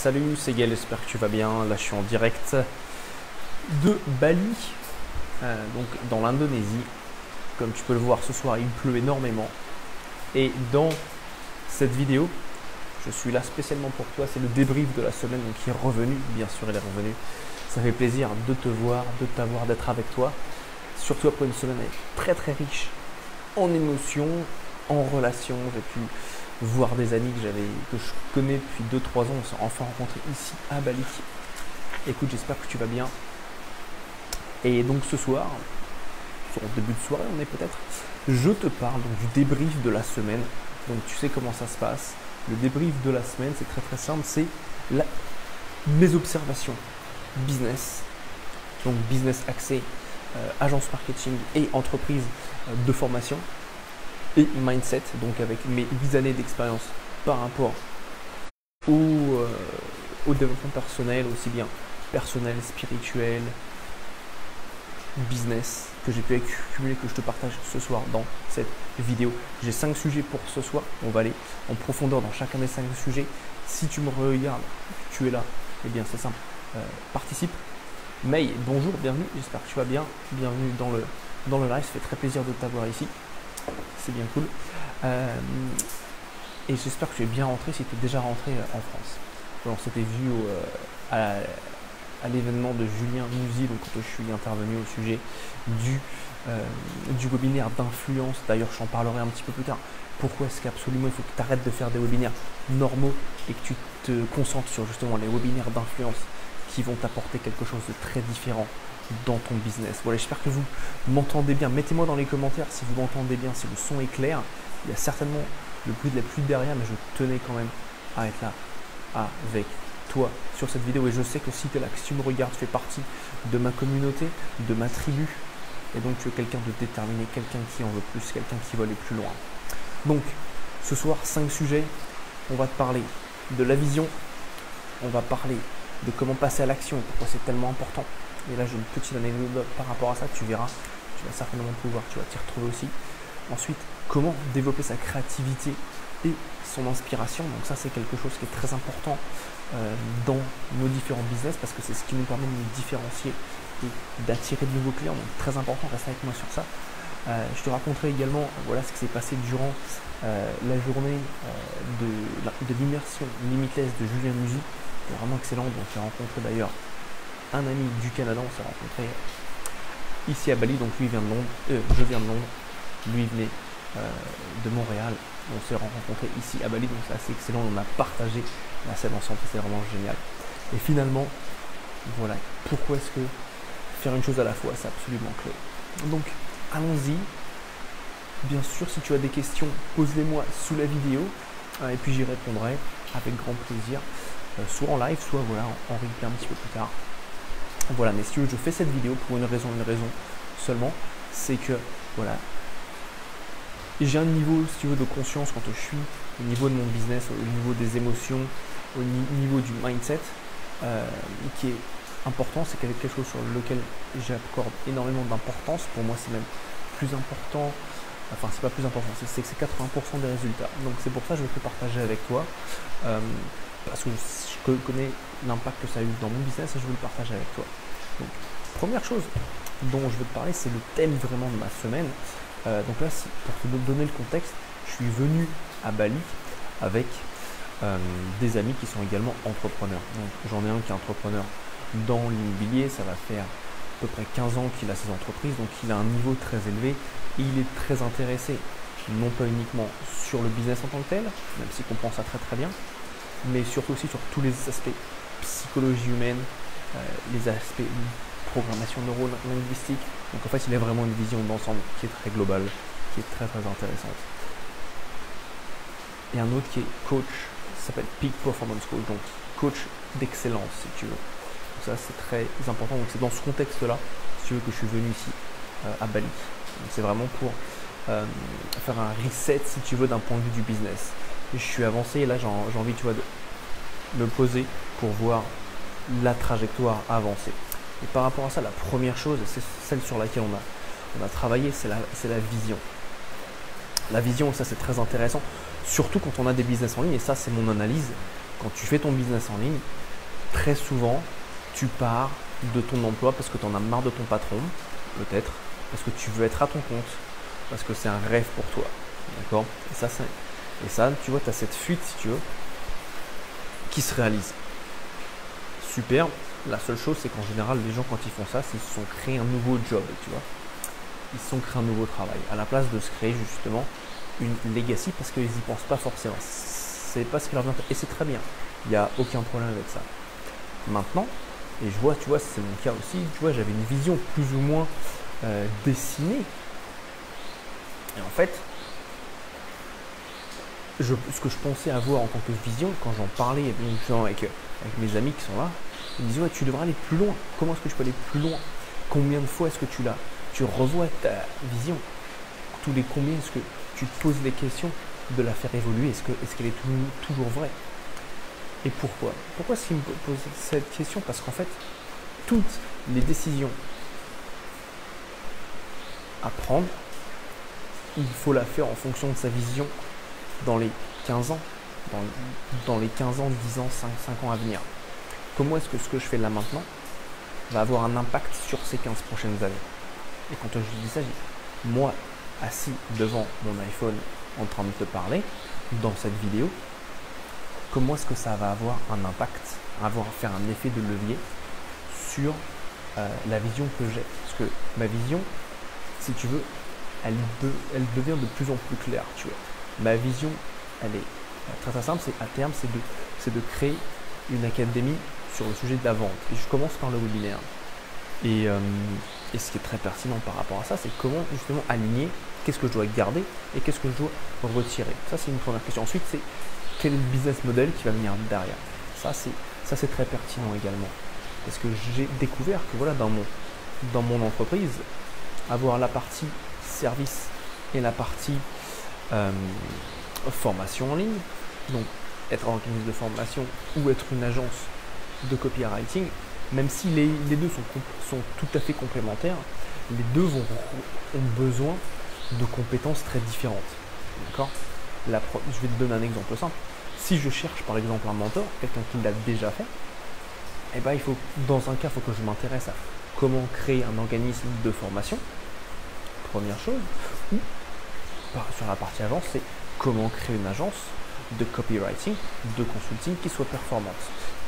Salut, c'est Gaël, j'espère que tu vas bien. Là, je suis en direct de Bali, donc dans l'Indonésie. Comme tu peux le voir, ce soir, il pleut énormément. Et dans cette vidéo, je suis là spécialement pour toi. C'est le débrief de la semaine, donc qui est revenu. Bien sûr, il est revenu. Ça fait plaisir de te voir, de t'avoir, d'être avec toi. Surtout après une semaine très très riche en émotions, en relations. J'ai pu voir des amis que je connais depuis 2-3 ans. On s'est enfin rencontrés ici à Bali. Écoute, j'espère que tu vas bien. Et donc ce soir, sur le début de soirée, on est peut-être, je te parle donc du débrief de la semaine. Donc tu sais comment ça se passe. Le débrief de la semaine, c'est très très simple. C'est mes observations business. Donc business axé, agence marketing et entreprise de formation. Et mindset, donc avec mes 10 années d'expérience par rapport au développement personnel, aussi bien personnel, spirituel, business, que j'ai pu accumuler, que je te partage ce soir dans cette vidéo. J'ai 5 sujets pour ce soir, on va aller en profondeur dans chacun des 5 sujets. Si tu me regardes, tu es là, eh bien c'est simple, participe. May, bonjour, bienvenue, j'espère que tu vas bien, bienvenue dans le live, ça fait très plaisir de t'avoir ici. C'est bien cool. Et j'espère que tu es bien rentré si tu es déjà rentré en France. On s'était vu à l'événement de Julien Musi, donc quand je suis intervenu au sujet du webinaire d'influence. D'ailleurs, je t'en parlerai un petit peu plus tard. Pourquoi est-ce qu'absolument il faut que tu arrêtes de faire des webinaires normaux et que tu te concentres sur justement les webinaires d'influence qui vont t'apporter quelque chose de très différent dans ton business. Voilà, j'espère que vous m'entendez bien. Mettez-moi dans les commentaires si vous m'entendez bien, si le son est clair. Il y a certainement le bruit de la pluie derrière, mais je tenais quand même à être là avec toi sur cette vidéo. Et je sais que si tu es là, que si tu me regardes, tu fais partie de ma communauté, de ma tribu. Et donc tu es quelqu'un de déterminé, quelqu'un qui en veut plus, quelqu'un qui veut aller plus loin. Donc ce soir, 5 sujets. On va te parler de la vision. On va parler de comment passer à l'action et pourquoi c'est tellement important. Et là, j'ai une petite anecdote par rapport à ça, tu verras, tu vas certainement pouvoir, tu vas t'y retrouver aussi. Ensuite, comment développer sa créativité et son inspiration. Donc ça, c'est quelque chose qui est très important dans nos différents business parce que c'est ce qui nous permet de nous différencier et d'attirer de nouveaux clients. Donc très important, reste avec moi sur ça. Je te raconterai également voilà, ce qui s'est passé durant la journée de l'immersion Limitless de Julien Musi. C'était vraiment excellent. Donc j'ai rencontré d'ailleurs un ami du Canada, on s'est rencontré ici à Bali, donc lui vient de Londres, je viens de Londres, lui venait de Montréal, on s'est rencontré ici à Bali, donc c'est assez excellent, on a partagé la scène ensemble, c'est vraiment génial. Et finalement, voilà, pourquoi est-ce que faire une chose à la fois, c'est absolument clé. Donc allons-y, bien sûr si tu as des questions, pose-les-moi sous la vidéo, et puis j'y répondrai avec grand plaisir, soit en live, soit voilà, en replay un petit peu plus tard. Voilà, mais si tu veux, je fais cette vidéo pour une raison seulement, c'est que voilà, j'ai un niveau, si tu veux, de conscience quand je suis au niveau de mon business, au niveau des émotions, au niveau du mindset, qui est important, c'est quelque chose sur lequel j'accorde énormément d'importance. Pour moi, c'est même plus important, enfin, c'est pas plus important, c'est que c'est 80% des résultats. Donc, c'est pour ça que je veux te partager avec toi, parce que je connais l'impact que ça a eu dans mon business et je veux le partager avec toi. Donc, première chose dont je veux te parler, c'est le thème vraiment de ma semaine. Donc là, pour te donner le contexte, je suis venu à Bali avec des amis qui sont également entrepreneurs. Donc, j'en ai un qui est entrepreneur dans l'immobilier, ça va faire à peu près 15 ans qu'il a ses entreprises, donc il a un niveau très élevé et il est très intéressé, non pas uniquement sur le business en tant que tel, même s'il comprend ça très très bien, mais surtout aussi sur tous les aspects psychologie humaine, les aspects programmation neuro-linguistique. Donc en fait, il a vraiment une vision d'ensemble qui est très globale, qui est très très intéressante. Et un autre qui est coach, ça s'appelle Peak Performance Coach, donc coach d'excellence si tu veux. Donc ça c'est très important, donc c'est dans ce contexte-là, si tu veux, que je suis venu ici à Bali. Donc c'est vraiment pour faire un reset si tu veux d'un point de vue du business. Et je suis avancé et là j'ai envie, tu vois, de me poser pour voir la trajectoire avancée. Et par rapport à ça, la première chose, c'est celle sur laquelle on a travaillé, c'est la vision. La vision, ça c'est très intéressant, surtout quand on a des business en ligne, et ça c'est mon analyse, Quand tu fais ton business en ligne, très souvent, tu pars de ton emploi parce que tu en as marre de ton patron, peut-être, parce que tu veux être à ton compte, parce que c'est un rêve pour toi. D'accord? Et ça, tu vois, tu as cette fuite, si tu veux, qui se réalise. Super. La seule chose, c'est qu'en général, les gens, quand ils font ça, c'est qu'ils se sont créés un nouveau job, tu vois. Ils se sont créés un nouveau travail, à la place de se créer justement une legacy, parce qu'ils n'y pensent pas forcément. C'est pas ce qui leur vient. Et c'est très bien. Il n'y a aucun problème avec ça. Maintenant, et je vois, tu vois, c'est mon cas aussi, tu vois, j'avais une vision plus ou moins dessinée. Et en fait, ce que je pensais avoir en tant que vision, quand j'en parlais avec mes amis qui sont là, ils me disaient ouais, tu devrais aller plus loin. Comment est-ce que je peux aller plus loin? Combien de fois est-ce que tu revois ta vision? Tous les combien est-ce que tu te poses les questions de la faire évoluer? Est-ce qu'elle est toujours vraie? Et pourquoi? Pourquoi est-ce qu'il me pose cette question? Parce qu'en fait, toutes les décisions à prendre, il faut la faire en fonction de sa vision dans les 15 ans, dans les 15 ans, 10 ans, 5 ans à venir. Comment est-ce que ce que je fais là maintenant va avoir un impact sur ces 15 prochaines années? Et quand je dis ça, moi, assis devant mon iPhone en train de te parler, dans cette vidéo, comment est-ce que ça va avoir un impact, faire un effet de levier sur la vision que j'ai? Parce que ma vision, si tu veux, elle devient de plus en plus claire, tu vois. Ma vision, elle est très simple, à terme, c'est de créer une académie sur le sujet de la vente. Et je commence par le webinaire. Et ce qui est très pertinent par rapport à ça, c'est comment justement aligner qu'est-ce que je dois garder et qu'est-ce que je dois retirer. Ça, c'est une première question. Ensuite, c'est quel est le business model qui va venir derrière. Ça, c'est très pertinent également. Parce que j'ai découvert que voilà, dans mon entreprise, avoir la partie service et la partie formation en ligne, donc être organisme de formation ou être une agence de copywriting, même si les deux sont tout à fait complémentaires, les deux ont besoin de compétences très différentes. D'accord? Je vais te donner un exemple simple. Si je cherche par exemple un mentor, quelqu'un qui l'a déjà fait, eh ben, dans un cas, il faut que je m'intéresse à comment créer un organisme de formation, première chose, ou sur la partie agence, c'est comment créer une agence de copywriting, de consulting qui soit performante.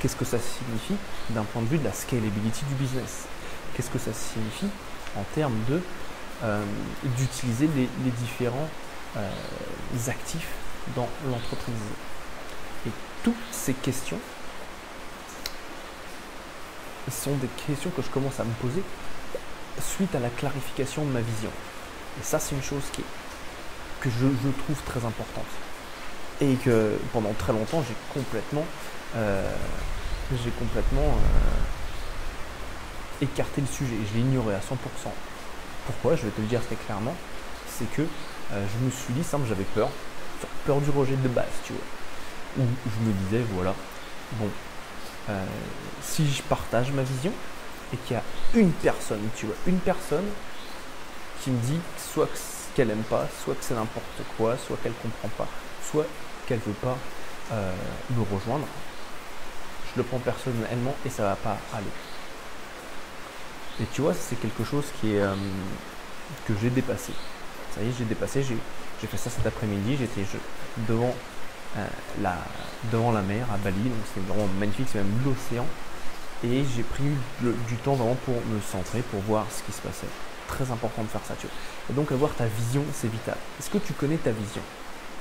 Qu'est-ce que ça signifie d'un point de vue de la scalability du business? Qu'est-ce que ça signifie en termes d'utiliser les différents actifs dans l'entreprise? Et toutes ces questions sont des questions que je commence à me poser suite à la clarification de ma vision. Et ça, c'est une chose que je trouve très importante. Et que pendant très longtemps, j'ai complètement écarté le sujet. Je l'ai ignoré à 100%. Pourquoi? Je vais te le dire très clairement. C'est que je me suis dit, simple, j'avais peur du rejet de base, tu vois. Où je me disais, voilà, bon, si je partage ma vision et qu'il y a une personne, tu vois, une personne qui me dit soit qu'elle aime pas, soit que c'est n'importe quoi, soit qu'elle comprend pas, soit qu'elle veut pas me rejoindre, je le prends personnellement et ça va pas aller. Et tu vois, c'est quelque chose que j'ai dépassé. Ça y est, j'ai dépassé, j'ai fait ça cet après-midi, j'étais devant la mer à Bali, donc c'était vraiment magnifique, c'est même l'océan. Et j'ai pris du temps vraiment pour me centrer, pour voir ce qui se passait. Très important de faire ça, tu vois. Et donc avoir ta vision, c'est vital. Est-ce que tu connais ta vision?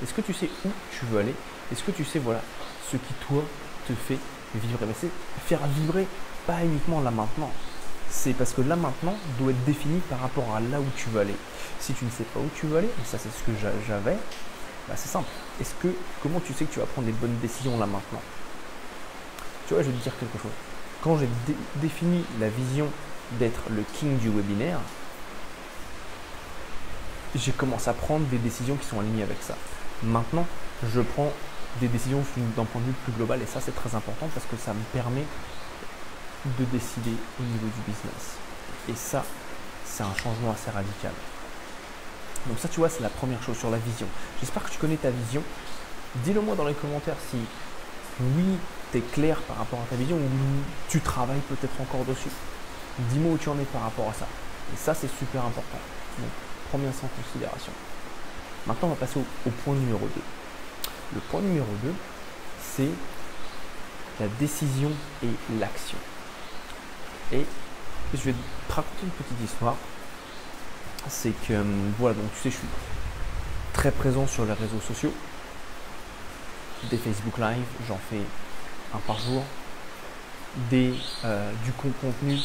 Est-ce que tu sais où tu veux aller? Est-ce que tu sais, voilà, ce qui toi te fait vibrer? Mais c'est faire vibrer, pas uniquement là maintenant. C'est parce que là maintenant doit être défini par rapport à là où tu veux aller. Si tu ne sais pas où tu veux aller, et ça c'est ce que j'avais, bah c'est simple. Comment tu sais que tu vas prendre les bonnes décisions là maintenant? Tu vois, je vais te dire quelque chose. Quand j'ai défini la vision d'être le king du webinaire, j'ai commencé à prendre des décisions qui sont alignées avec ça. Maintenant, je prends des décisions d'un point de vue plus global et ça c'est très important parce que ça me permet de décider au niveau du business. Et ça, c'est un changement assez radical. Donc ça, tu vois, c'est la première chose sur la vision. J'espère que tu connais ta vision. Dis-le moi dans les commentaires si Oui, tu es clair par rapport à ta vision, oui, tu travailles peut-être encore dessus. Dis-moi où tu en es par rapport à ça. Et ça, c'est super important. Donc, prends bien ça en considération. Maintenant, on va passer au point numéro 2. Le point numéro 2, c'est la décision et l'action. Et je vais te raconter une petite histoire. C'est que, voilà, donc tu sais, je suis très présent sur les réseaux sociaux. Des Facebook Live, j'en fais un par jour. Du contenu,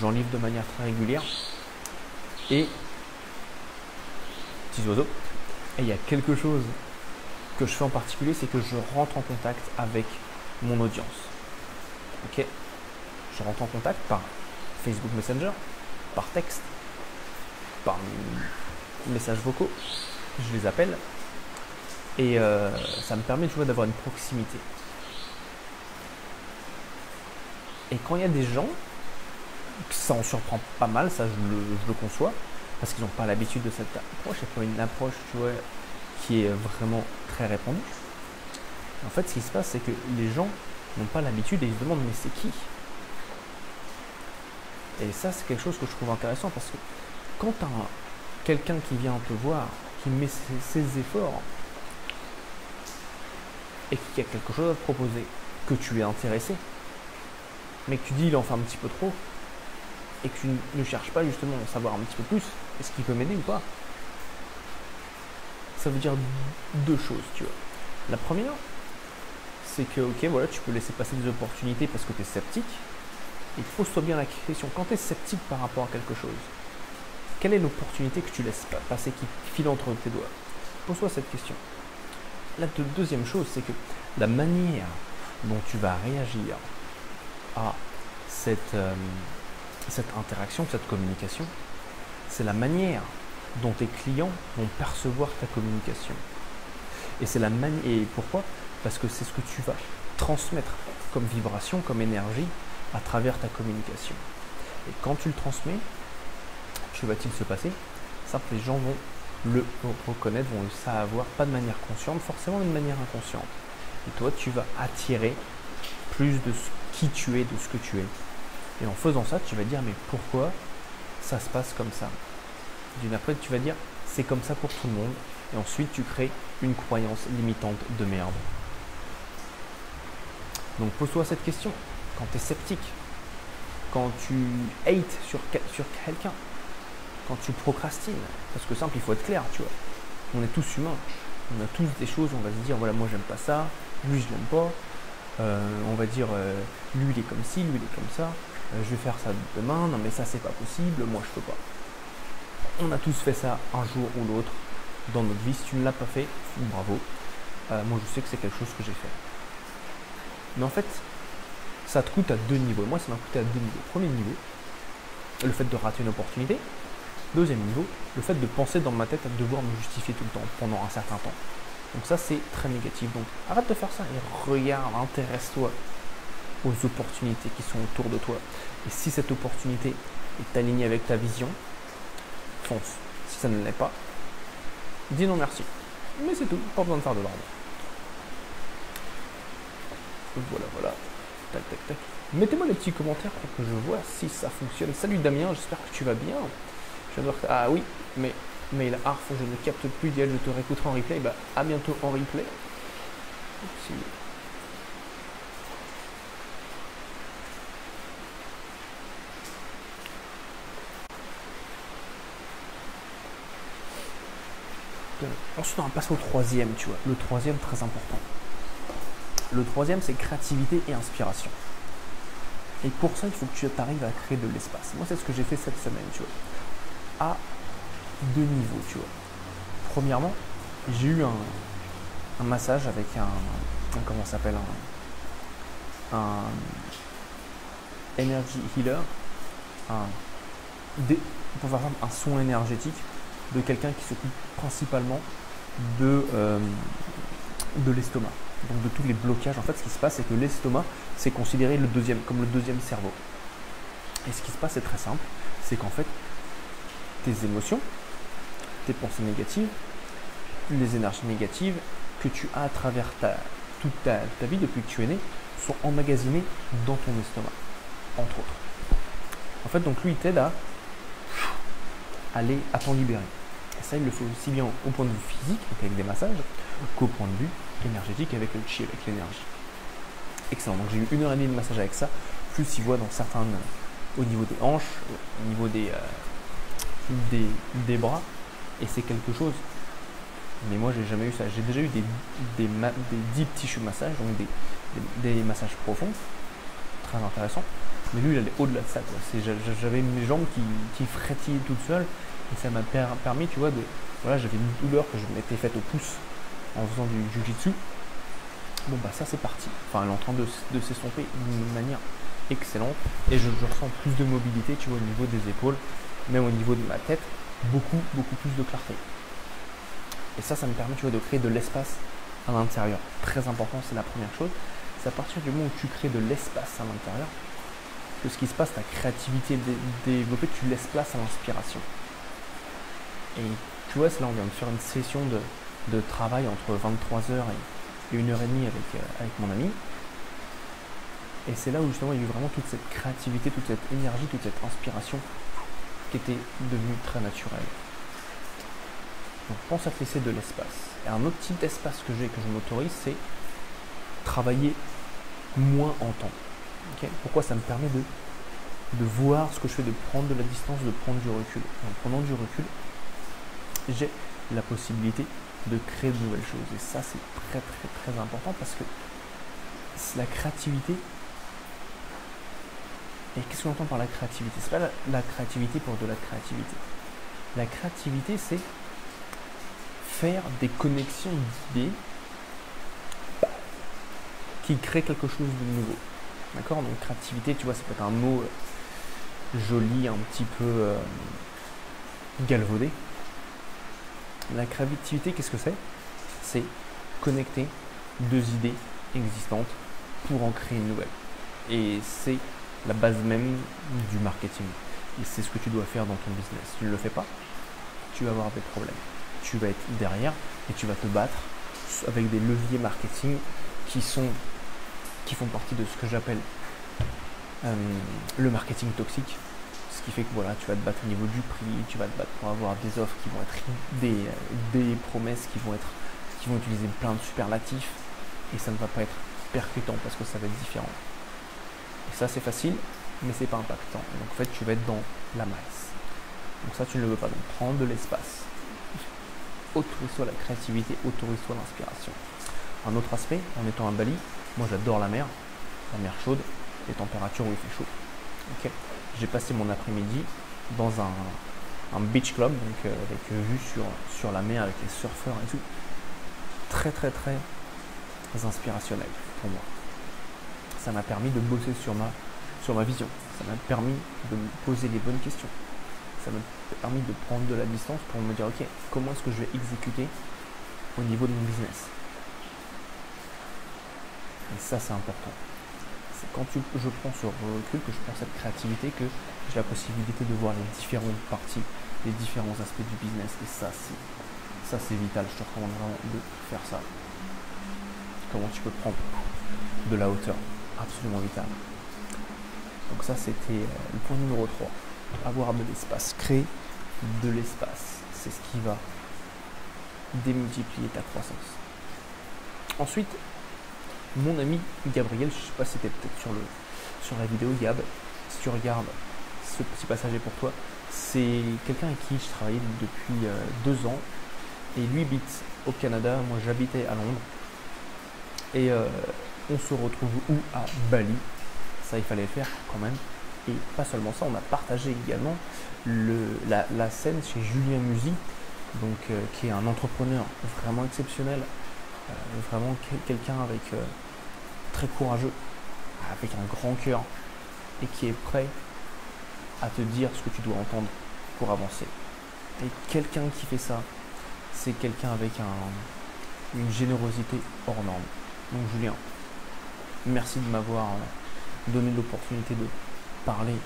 j'en livre de manière très régulière. Et, petits oiseaux, et il y a quelque chose que je fais en particulier, c'est que je rentre en contact avec mon audience. Ok, je rentre en contact par Facebook Messenger, par texte, par messages vocaux, je les appelle et ça me permet d'avoir une proximité. Et quand il y a des gens, ça en surprend pas mal, ça je le conçois, parce qu'ils n'ont pas l'habitude de cette approche, et pas une approche, tu vois, qui est vraiment très répandue. En fait, ce qui se passe, c'est que les gens n'ont pas l'habitude et ils se demandent mais c'est qui? Et ça, c'est quelque chose que je trouve intéressant parce que quand tu as quelqu'un qui vient te voir, qui met ses efforts et qui a quelque chose à te proposer, que tu es intéressé, mais que tu dis il en fait un petit peu trop et que tu ne cherches pas justement à savoir un petit peu plus, est-ce qu'il peut m'aider ou pas? Ça veut dire deux choses, tu vois. La première, c'est que ok, voilà, tu peux laisser passer des opportunités parce que tu es sceptique. Et pose-toi bien la question, quand tu es sceptique par rapport à quelque chose, quelle est l'opportunité que tu laisses passer, qui file entre tes doigts? Pose-toi cette question. La deuxième chose, c'est que la manière dont tu vas réagir à cette interaction, cette communication, c'est la manière dont tes clients vont percevoir ta communication. Et c'est et pourquoi? Parce que c'est ce que tu vas transmettre comme vibration, comme énergie à travers ta communication. Et quand tu le transmets, que va-t-il se passer? Simple, les gens vont le reconnaître, vont le savoir, pas de manière consciente, forcément d'une manière inconsciente. Et toi, tu vas attirer plus de qui tu es, de ce que tu es. Et en faisant ça, tu vas dire, mais pourquoi ça se passe comme ça? D'une après, tu vas dire, c'est comme ça pour tout le monde. Et ensuite, tu crées une croyance limitante de merde. Donc, pose-toi cette question. Quand tu es sceptique, quand tu hates sur quelqu'un, quand tu procrastines, parce que simple, il faut être clair, tu vois. On est tous humains. On a tous des choses, on va se dire, voilà, moi, j'aime pas ça, lui, je l'aime pas. On va dire, lui, il est comme ci, lui, il est comme ça. Je vais faire ça demain, non, mais ça, c'est pas possible, moi, je peux pas. On a tous fait ça un jour ou l'autre dans notre vie. Si tu ne l'as pas fait, bravo. Moi, je sais que c'est quelque chose que j'ai fait. Mais en fait, ça te coûte à deux niveaux. Moi, ça m'a coûté à deux niveaux. Premier niveau, le fait de rater une opportunité. Deuxième niveau, le fait de penser dans ma tête à devoir me justifier tout le temps pendant un certain temps. Donc ça, c'est très négatif. Donc arrête de faire ça et regarde, intéresse-toi aux opportunités qui sont autour de toi. Et si cette opportunité est alignée avec ta vision, fonce. Si ça ne l'est pas, dis non merci. Mais c'est tout, pas besoin de faire de l'ordre. Voilà. Tac. Mettez-moi des petits commentaires pour que je vois si ça fonctionne. Salut Damien, j'espère que tu vas bien. Je viens de voir... Ah oui, mais la harf, je ne capte plus. Diel, je te réécouterai en replay. Bah, à bientôt en replay. Oups. Ensuite, on va passer au troisième, tu vois. Le troisième, très important. Le troisième, c'est créativité et inspiration. Et pour ça, il faut que tu arrives à créer de l'espace. Moi, c'est ce que j'ai fait cette semaine, tu vois. À deux niveaux, tu vois. Premièrement, j'ai eu un massage avec comment ça s'appelle, un energy healer, pour faire un soin énergétique de quelqu'un qui s'occupe principalement de l'estomac. Donc de tous les blocages. En fait, ce qui se passe, c'est que l'estomac, c'est considéré comme le deuxième cerveau. Et ce qui se passe, c'est très simple. C'est qu'en fait, tes émotions, tes pensées négatives, les énergies négatives que tu as à travers toute ta vie, depuis que tu es né, sont emmagasinés dans ton estomac, entre autres. En fait, donc lui, il t'aide à aller à t'en libérer. Et ça, il le fait aussi bien au point de vue physique, donc avec des massages, qu'au point de vue énergétique avec le chi, avec l'énergie. Excellent. Donc j'ai eu 1h30 de massage avec ça, plus il voit dans certains, au niveau des hanches, au niveau des bras, et c'est quelque chose. Mais moi, j'ai jamais eu ça. J'ai déjà eu des deep tissue massages, donc des massages profonds, très intéressants. Mais lui, il allait au-delà de ça. J'avais mes jambes qui frétillaient toutes seules, et ça m'a permis, tu vois, voilà, j'avais une douleur que je m'étais faite au pouce en faisant du jiu-jitsu. Bon, bah ça, c'est parti. Enfin, elle est en train de s'estomper d'une manière excellente, et je ressens plus de mobilité, tu vois, au niveau des épaules, même au niveau de ma tête, beaucoup plus de clarté. Et ça me permet, tu vois, de créer de l'espace à l'intérieur. Très important, c'est la première chose. C'est à partir du moment où tu crées de l'espace à l'intérieur que ce qui se passe, ta créativité est développée, tu laisses place à l'inspiration. Et tu vois, c'est là on vient de faire une session de travail entre 23h et 1h30 avec mon ami. Et c'est là où justement il y a eu vraiment toute cette créativité, toute cette énergie, toute cette inspiration qui était devenue très naturelle. Donc pense à te laisser de l'espace. Et un autre type d'espace que j'ai, que je m'autorise, c'est travailler moins en temps. Okay. Pourquoi? Ça me permet de voir ce que je fais, de prendre de la distance, de prendre du recul. Et en prenant du recul, j'ai la possibilité de créer de nouvelles choses. Et ça, c'est très important parce que la créativité. Et qu'est-ce qu'on entend par la créativité? C'est pas la créativité pour de la créativité. La créativité, c'est faire des connexions d'idées qui créent quelque chose de nouveau. D'accord? Donc créativité, tu vois, ça peut être un mot joli, un petit peu galvaudé. La créativité, qu'est-ce que c'est? C'est connecter deux idées existantes pour en créer une nouvelle. Et c'est la base même du marketing. Et c'est ce que tu dois faire dans ton business. Si tu ne le fais pas, tu vas avoir des problèmes. Tu vas être derrière et tu vas te battre avec des leviers marketing qui font partie de ce que j'appelle le marketing toxique. Ce qui fait que voilà, tu vas te battre au niveau du prix, tu vas te battre pour avoir des offres qui vont être des promesses qui vont utiliser plein de superlatifs et ça ne va pas être percutant parce que ça va être différent. Et ça c'est facile, mais c'est pas impactant. Donc en fait tu vas être dans la masse. Donc ça tu ne le veux pas. Donc prends de l'espace. Autorise-toi la créativité, autorise-toi l'inspiration. Un autre aspect, en étant à Bali, moi j'adore la mer chaude, les températures où il fait chaud. Okay. J'ai passé mon après-midi dans un beach club, donc avec vue sur la mer, avec les surfeurs et tout. Très inspirationnel pour moi. Ça m'a permis de bosser sur ma vision. Ça m'a permis de me poser les bonnes questions. Ça m'a permis de prendre de la distance pour me dire, ok, comment est-ce que je vais exécuter au niveau de mon business? Et ça, c'est important. C'est quand je prends ce recul, que je prends cette créativité, que j'ai la possibilité de voir les différentes parties, les différents aspects du business. Et ça, c'est vital. Je te recommande vraiment de faire ça. Comment tu peux prendre de la hauteur? Absolument vital. Donc ça, c'était le point numéro 3. Avoir de l'espace. Créer de l'espace. C'est ce qui va démultiplier ta croissance. Ensuite, mon ami Gabriel, je ne sais pas si c'était peut-être sur la vidéo, Gab, si tu regardes, ce petit passage est pour toi. C'est quelqu'un avec qui je travaillais depuis 2 ans. Et lui habite au Canada, moi j'habitais à Londres. Et on se retrouve où? À Bali. Ça, il fallait le faire quand même. Et pas seulement ça, on a partagé également la scène chez Julien Musi, donc, qui est un entrepreneur vraiment exceptionnel, vraiment quelqu'un avec très courageux, avec un grand cœur et qui est prêt à te dire ce que tu dois entendre pour avancer. Et quelqu'un qui fait ça, c'est quelqu'un avec une générosité hors norme. Donc Julien, merci de m'avoir donné l'opportunité de parler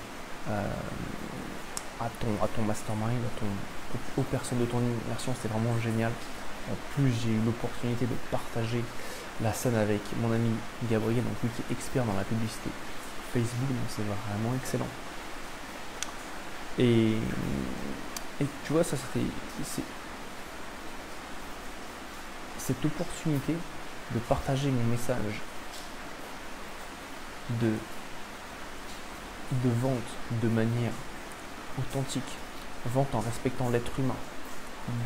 à ton mastermind, aux personnes de ton immersion. C'était vraiment génial. En plus, j'ai eu l'opportunité de partager la scène avec mon ami Gabriel, donc lui qui est expert dans la publicité Facebook, donc c'est vraiment excellent. Et tu vois, ça c'était cette opportunité de partager mon message de vente de manière authentique, vente en respectant l'être humain,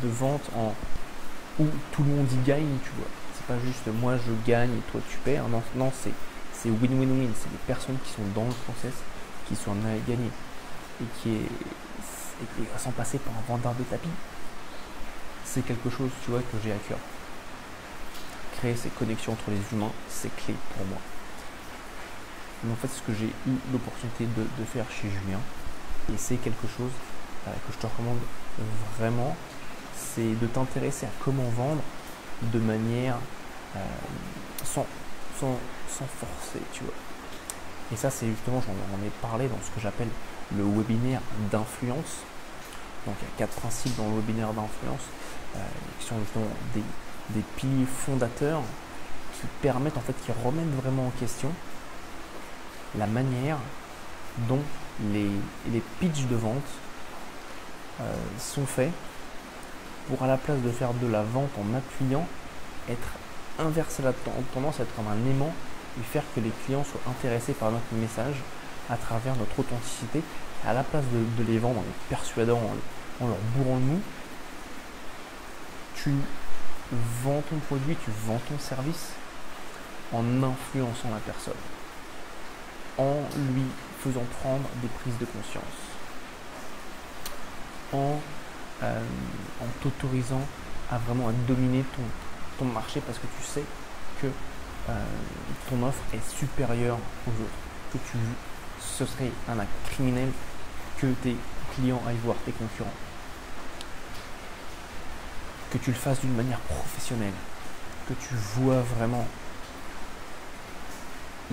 de vente où tout le monde y gagne, tu vois. C'est pas juste moi je gagne et toi tu perds. Non, c'est win-win-win. C'est des personnes qui sont dans le process, qui sont amenées à gagner et sans passer par un vendeur de tapis. C'est quelque chose, tu vois, que j'ai à cœur. Créer ces connexions entre les humains, c'est clé pour moi. Mais en fait, ce que j'ai eu l'opportunité de faire chez Julien, et c'est quelque chose que je te recommande vraiment, c'est de t'intéresser à comment vendre de manière sans forcer, tu vois. Et ça, c'est justement, j'en ai parlé dans ce que j'appelle le webinaire d'influence. Donc, il y a 4 principes dans le webinaire d'influence qui sont justement des piliers fondateurs qui permettent, en fait, qui remettent vraiment en question la manière dont les pitchs de vente sont faits pour, à la place de faire de la vente en appuyant, être inverser la tendance à être comme un aimant et faire que les clients soient intéressés par notre message à travers notre authenticité. Et à la place de les vendre en les persuadant, en leur bourrant le mou, tu vends ton produit, tu vends ton service en influençant la personne, en lui faisant prendre des prises de conscience, en t'autorisant à vraiment dominer ton marché parce que tu sais que ton offre est supérieure aux autres, que ce serait un acte criminel que tes clients aillent voir tes concurrents, que tu le fasses d'une manière professionnelle, que tu vois vraiment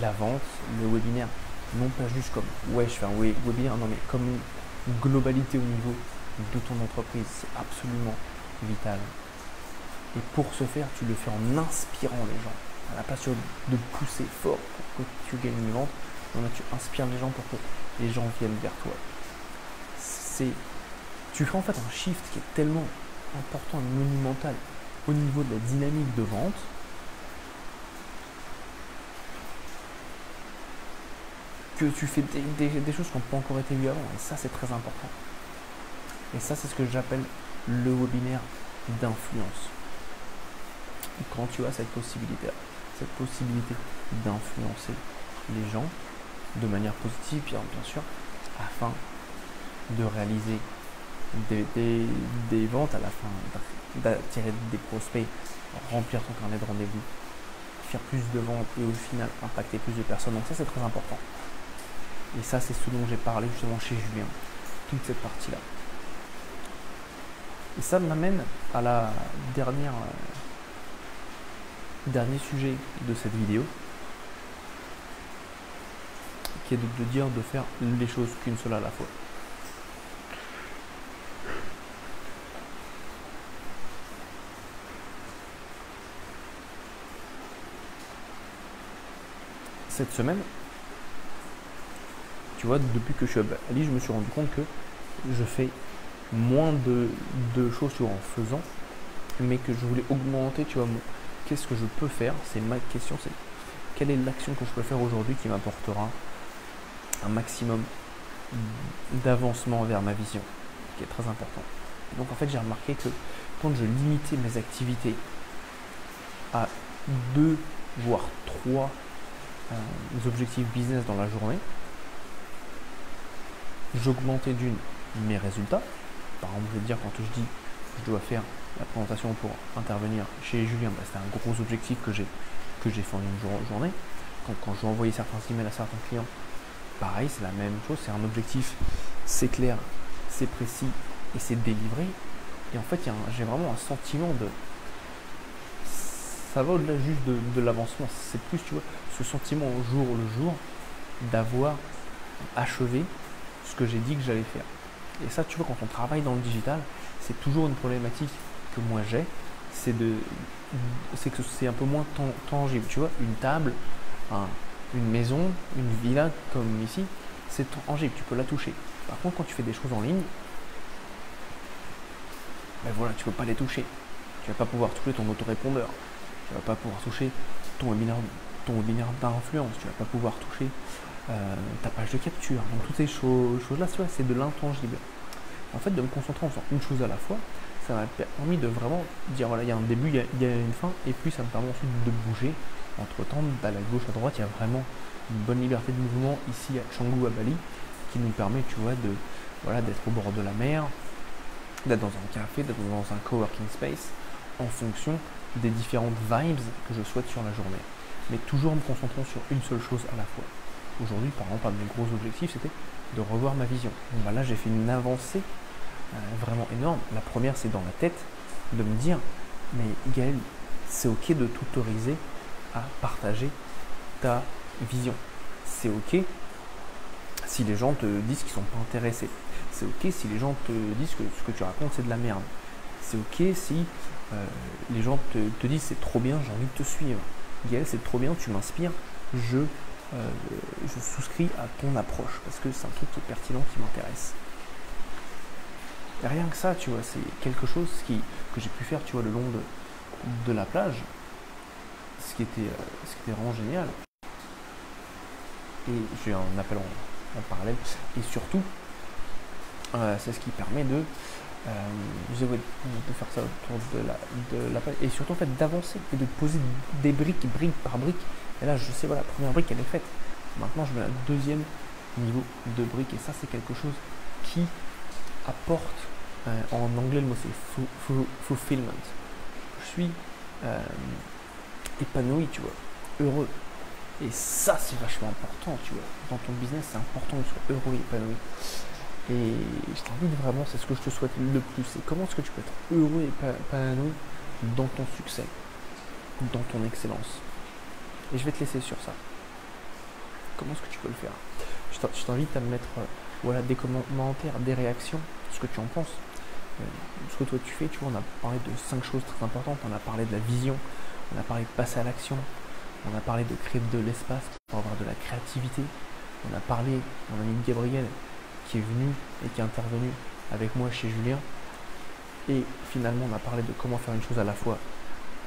la vente, le webinaire, non pas juste comme ouais je fais un webinaire, non mais comme une globalité au niveau de ton entreprise, c'est absolument vital. Et pour ce faire, tu le fais en inspirant les gens. À la place de pousser fort pour que tu gagnes une vente, tu inspires les gens pour que les gens viennent vers toi. Tu fais en fait un shift qui est tellement important et monumental au niveau de la dynamique de vente que tu fais des choses qui n'ont pas encore été vues avant. Et ça, c'est très important. Et ça, c'est ce que j'appelle le webinaire d'influence. Quand tu as cette possibilité d'influencer les gens de manière positive, bien sûr, afin de réaliser des ventes à la fin, d'attirer des prospects, remplir ton carnet de rendez-vous, faire plus de ventes et au final impacter plus de personnes. Donc ça, c'est très important. Et ça, c'est ce dont j'ai parlé justement chez Julien, toute cette partie-là. Et ça m'amène à la dernier sujet de cette vidéo, qui est de dire de faire les choses qu'une seule à la fois. Cette semaine, tu vois, depuis que je suis à Bali, je me suis rendu compte que je fais moins de choses en faisant, mais que je voulais augmenter, tu vois, qu'est-ce que je peux faire, c'est ma question, c'est quelle est l'action que je peux faire aujourd'hui qui m'apportera un maximum d'avancement vers ma vision, qui est très important. Donc en fait, j'ai remarqué que quand je limitais mes activités à 2 voire 3 objectifs business dans la journée, j'augmentais mes résultats. Par exemple, je vais te dire, quand je dis que je dois faire la présentation pour intervenir chez Julien, c'était un gros objectif que j'ai fait en une journée. Quand je vais envoyer certains emails à certains clients, pareil, c'est la même chose, c'est un objectif, c'est clair, c'est précis et c'est délivré. Et en fait, j'ai vraiment un sentiment ça va au-delà juste de l'avancement, c'est plus, tu vois, ce sentiment au jour le jour d'avoir achevé ce que j'ai dit que j'allais faire. Et ça, tu vois, quand on travaille dans le digital, c'est toujours une problématique que moi j'ai, c'est que c'est un peu moins tangible. Tu vois, une table, une maison, une villa comme ici, c'est tangible, tu peux la toucher. Par contre, quand tu fais des choses en ligne, ben voilà, tu peux pas les toucher. Tu vas pas pouvoir toucher ton autorépondeur. Tu vas pas pouvoir toucher ton webinaire d'influence. Tu vas pas pouvoir toucher ta page de capture. Donc toutes ces choses-là, c'est de l'intangible. En fait, de me concentrer en faisant une chose à la fois, ça m'a permis de vraiment dire voilà, il y a un début, il y a une fin, et puis ça me permet ensuite de bouger. Entre temps, d'aller à gauche, à droite, il y a vraiment une bonne liberté de mouvement ici à Canggu, à Bali, qui nous permet, tu vois, d'être au bord de la mer, d'être dans un café, d'être dans un coworking space, en fonction des différentes vibes que je souhaite sur la journée. Mais toujours en me concentrant sur une seule chose à la fois. Aujourd'hui, par exemple, un de mes gros objectifs, c'était de revoir ma vision. Bon, bah là, j'ai fait une avancée vraiment énorme. La première, c'est dans la tête, de me dire, mais Gaël, c'est ok de t'autoriser à partager ta vision. C'est ok si les gens te disent qu'ils ne sont pas intéressés. C'est ok si les gens te disent que ce que tu racontes, c'est de la merde. C'est ok si les gens te disent c'est trop bien, j'ai envie de te suivre. Gaël, c'est trop bien, tu m'inspires, je souscris à ton approche parce que c'est un truc qui est pertinent, qui m'intéresse. Et rien que ça, tu vois, c'est quelque chose que j'ai pu faire, tu vois, le long de la plage, ce qui était vraiment génial. Et j'ai un appel en parallèle. Et surtout, c'est ce qui permet de faire ça autour de la plage. Et surtout, en fait, d'avancer et de poser des briques par brique. Et là, je sais, voilà, la première brique, elle est faite. Maintenant, je mets le deuxième niveau de brique. Et ça, c'est quelque chose qui apporte, en anglais, le mot c'est fulfillment. Je suis épanoui, tu vois, heureux. Et ça, c'est vachement important, tu vois. Dans ton business, c'est important que tu sois heureux et épanoui. Et je t'invite vraiment, c'est ce que je te souhaite le plus. C'est comment est-ce que tu peux être heureux et épanoui dans ton succès, dans ton excellence. Et je vais te laisser sur ça. Comment est-ce que tu peux le faire? Je t'invite à me mettre des commentaires, des réactions, ce que tu en penses. Ce que toi tu fais, tu vois, on a parlé de 5 choses très importantes. On a parlé de la vision, on a parlé de passer à l'action, on a parlé de créer de l'espace pour avoir de la créativité. On a parlé, mon ami Gabriel, qui est venu et qui est intervenu avec moi chez Julien. Et finalement, on a parlé de comment faire une chose à la fois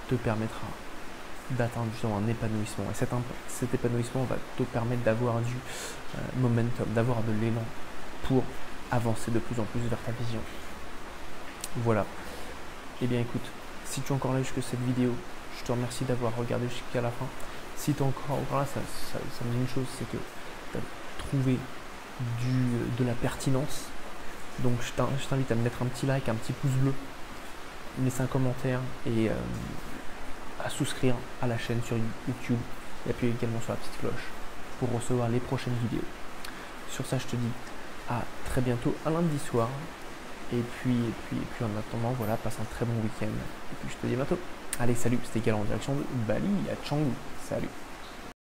te permettra d'atteindre justement un épanouissement. Et cet épanouissement va te permettre d'avoir du momentum, d'avoir de l'élan pour avancer de plus en plus vers ta vision. Voilà. Eh bien écoute, si tu es encore là jusqu'à cette vidéo, je te remercie d'avoir regardé jusqu'à la fin. Si tu es encore là, ça me dit une chose, c'est que tu as trouvé de la pertinence. Donc je t'invite à me mettre un petit like, un petit pouce bleu, laisser un commentaire et à souscrire à la chaîne sur YouTube et appuyer également sur la petite cloche pour recevoir les prochaines vidéos. Sur ça, je te dis à très bientôt, un lundi soir. Et puis en attendant, voilà, passe un très bon week-end. Et puis je te dis à bientôt. Allez, salut, c'était Gaël en direction de Bali à Canggu. Salut.